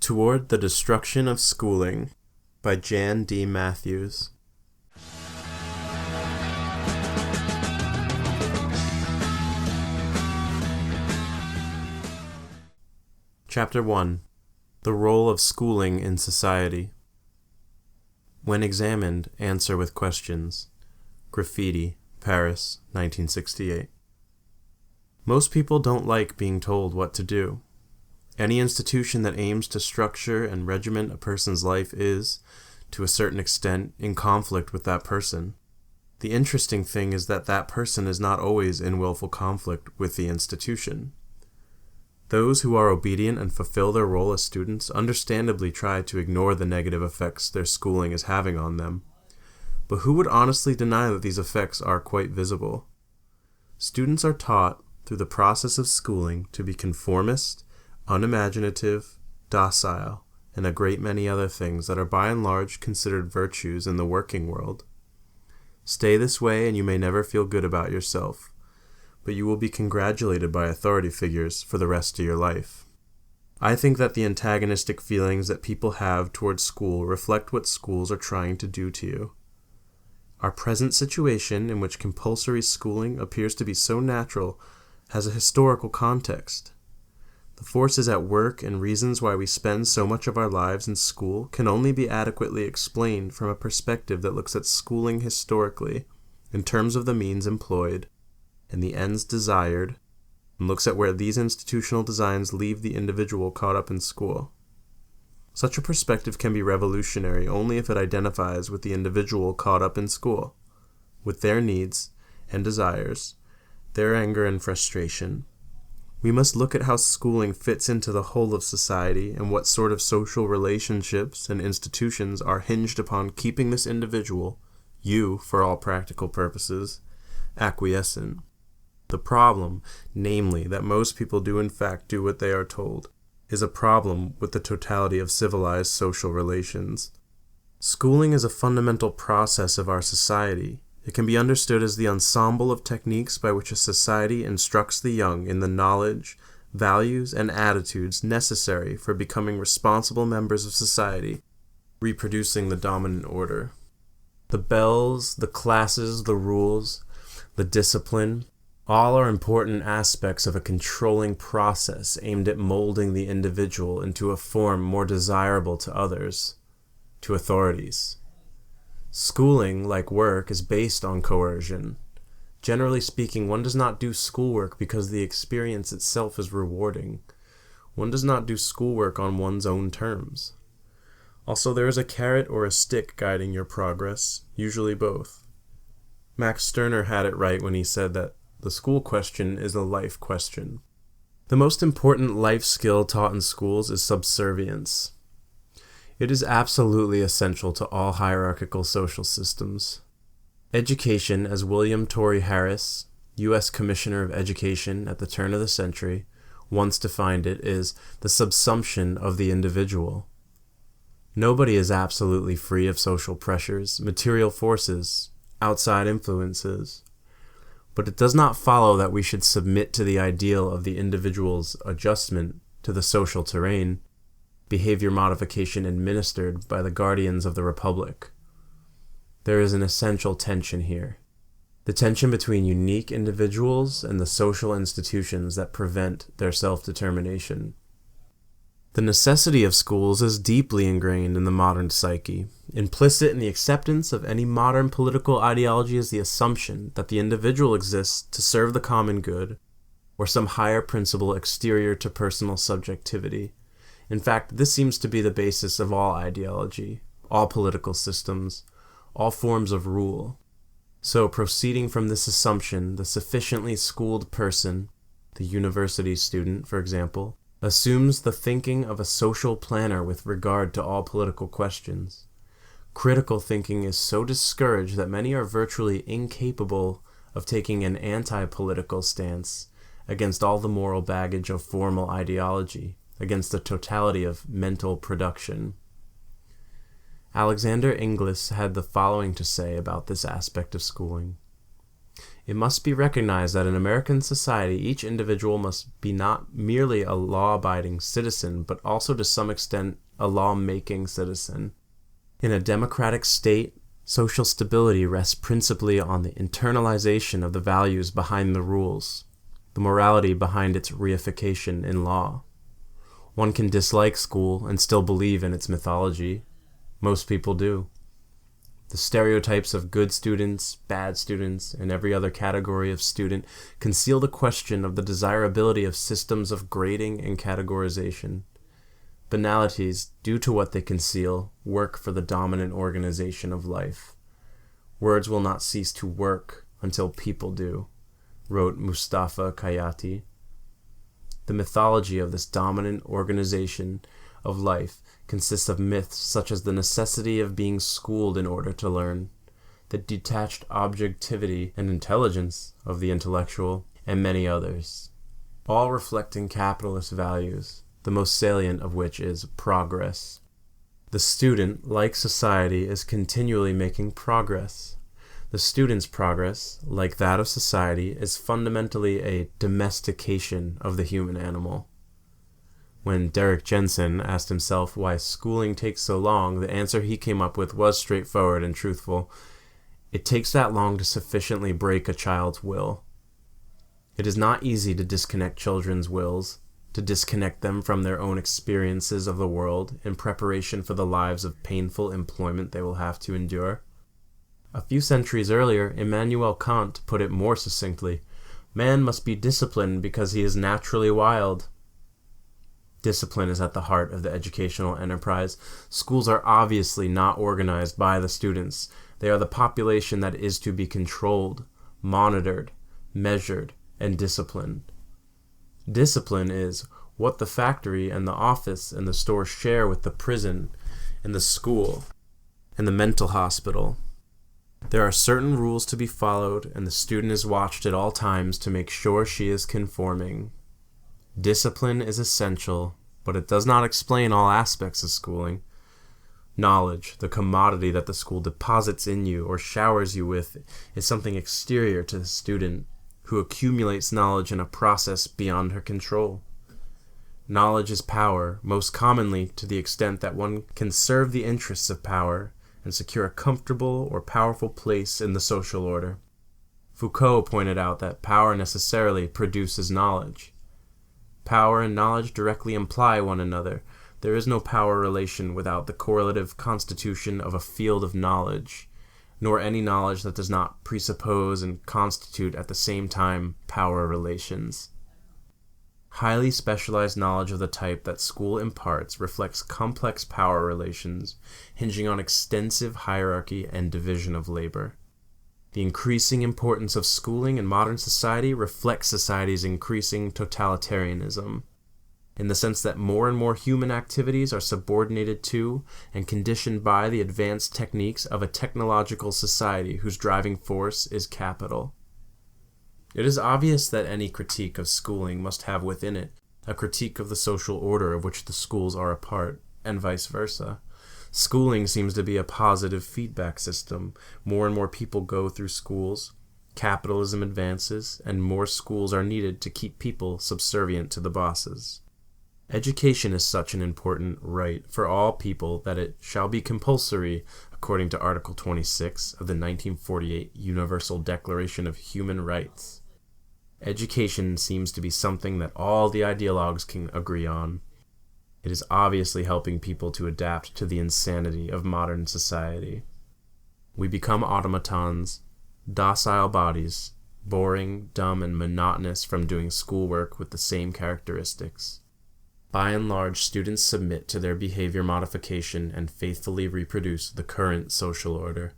Toward the Destruction of Schooling by Jan D. Matthews. Chapter 1. The Role of Schooling in Society. When examined, answer with questions. Graffiti, Paris, 1968. Most people don't like being told what to do. Any institution that aims to structure and regiment a person's life is, to a certain extent, in conflict with that person. The interesting thing is that that person is not always in willful conflict with the institution. Those who are obedient and fulfill their role as students understandably try to ignore the negative effects their schooling is having on them. But who would honestly deny that these effects are quite visible? Students are taught, through the process of schooling, to be conformist, unimaginative, docile, and a great many other things that are by and large considered virtues in the working world. Stay this way and you may never feel good about yourself, but you will be congratulated by authority figures for the rest of your life. I think that the antagonistic feelings that people have towards school reflect what schools are trying to do to you. Our present situation, in which compulsory schooling appears to be so natural, has a historical context. The forces at work and reasons why we spend so much of our lives in school can only be adequately explained from a perspective that looks at schooling historically, in terms of the means employed, and the ends desired, and looks at where these institutional designs leave the individual caught up in school. Such a perspective can be revolutionary only if it identifies with the individual caught up in school, with their needs and desires, their anger and frustration. We must look at how schooling fits into the whole of society and what sort of social relationships and institutions are hinged upon keeping this individual, you for all practical purposes, acquiescent. The problem, namely, that most people do in fact do what they are told, is a problem with the totality of civilized social relations. Schooling is a fundamental process of our society. It can be understood as the ensemble of techniques by which a society instructs the young in the knowledge, values, and attitudes necessary for becoming responsible members of society, reproducing the dominant order. The bells, the classes, the rules, the discipline, all are important aspects of a controlling process aimed at molding the individual into a form more desirable to others, to authorities. Schooling, like work, is based on coercion. Generally speaking, one does not do schoolwork because the experience itself is rewarding. One does not do schoolwork on one's own terms. Also, there is a carrot or a stick guiding your progress, usually both. Max Stirner had it right when he said that the school question is a life question. The most important life skill taught in schools is subservience. It is absolutely essential to all hierarchical social systems. Education, as William Torrey Harris, U.S. Commissioner of Education at the turn of the century, once defined it, is the subsumption of the individual. Nobody is absolutely free of social pressures, material forces, outside influences. But it does not follow that we should submit to the ideal of the individual's adjustment to the social terrain, behavior modification administered by the guardians of the Republic. There is an essential tension here. The tension between unique individuals and the social institutions that prevent their self-determination. The necessity of schools is deeply ingrained in the modern psyche. Implicit in the acceptance of any modern political ideology is the assumption that the individual exists to serve the common good, or some higher principle exterior to personal subjectivity. In fact, this seems to be the basis of all ideology, all political systems, all forms of rule. So, proceeding from this assumption, the sufficiently schooled person, the university student, for example, assumes the thinking of a social planner with regard to all political questions. Critical thinking is so discouraged that many are virtually incapable of taking an anti-political stance against all the moral baggage of formal ideology, against the totality of mental production. Alexander Inglis had the following to say about this aspect of schooling. It must be recognized that in American society, each individual must be not merely a law-abiding citizen, but also to some extent a law-making citizen. In a democratic state, social stability rests principally on the internalization of the values behind the rules, the morality behind its reification in law. One can dislike school and still believe in its mythology. Most people do. The stereotypes of good students, bad students, and every other category of student conceal the question of the desirability of systems of grading and categorization. Banalities, due to what they conceal, work for the dominant organization of life. Words will not cease to work until people do, wrote Mustafa Kayati. The mythology of this dominant organization of life consists of myths such as the necessity of being schooled in order to learn, the detached objectivity and intelligence of the intellectual, and many others, all reflecting capitalist values, the most salient of which is progress. The student, like society, is continually making progress. The student's progress, like that of society, is fundamentally a domestication of the human animal. When Derrick Jensen asked himself why schooling takes so long, the answer he came up with was straightforward and truthful. It takes that long to sufficiently break a child's will. It is not easy to disconnect children's wills, to disconnect them from their own experiences of the world in preparation for the lives of painful employment they will have to endure. A few centuries earlier, Immanuel Kant put it more succinctly: man must be disciplined because he is naturally wild. Discipline is at the heart of the educational enterprise. Schools are obviously not organized by the students. They are the population that is to be controlled, monitored, measured, and disciplined. Discipline is what the factory and the office and the store share with the prison and the school and the mental hospital. There are certain rules to be followed, and the student is watched at all times to make sure she is conforming. Discipline is essential, but it does not explain all aspects of schooling. Knowledge, the commodity that the school deposits in you or showers you with, is something exterior to the student, who accumulates knowledge in a process beyond her control. Knowledge is power, most commonly to the extent that one can serve the interests of power and secure a comfortable or powerful place in the social order. Foucault pointed out that power necessarily produces knowledge. Power and knowledge directly imply one another. There is no power relation without the correlative constitution of a field of knowledge, nor any knowledge that does not presuppose and constitute at the same time power relations. Highly specialized knowledge of the type that school imparts reflects complex power relations, hinging on extensive hierarchy and division of labor. The increasing importance of schooling in modern society reflects society's increasing totalitarianism, in the sense that more and more human activities are subordinated to and conditioned by the advanced techniques of a technological society whose driving force is capital. It is obvious that any critique of schooling must have within it a critique of the social order of which the schools are a part, and vice versa. Schooling seems to be a positive feedback system. More and more people go through schools, capitalism advances, and more schools are needed to keep people subservient to the bosses. Education is such an important right for all people that it shall be compulsory, according to Article 26 of the 1948 Universal Declaration of Human Rights. Education seems to be something that all the ideologues can agree on. It is obviously helping people to adapt to the insanity of modern society. We become automatons, docile bodies, boring, dumb, and monotonous from doing schoolwork with the same characteristics. By and large, students submit to their behavior modification and faithfully reproduce the current social order.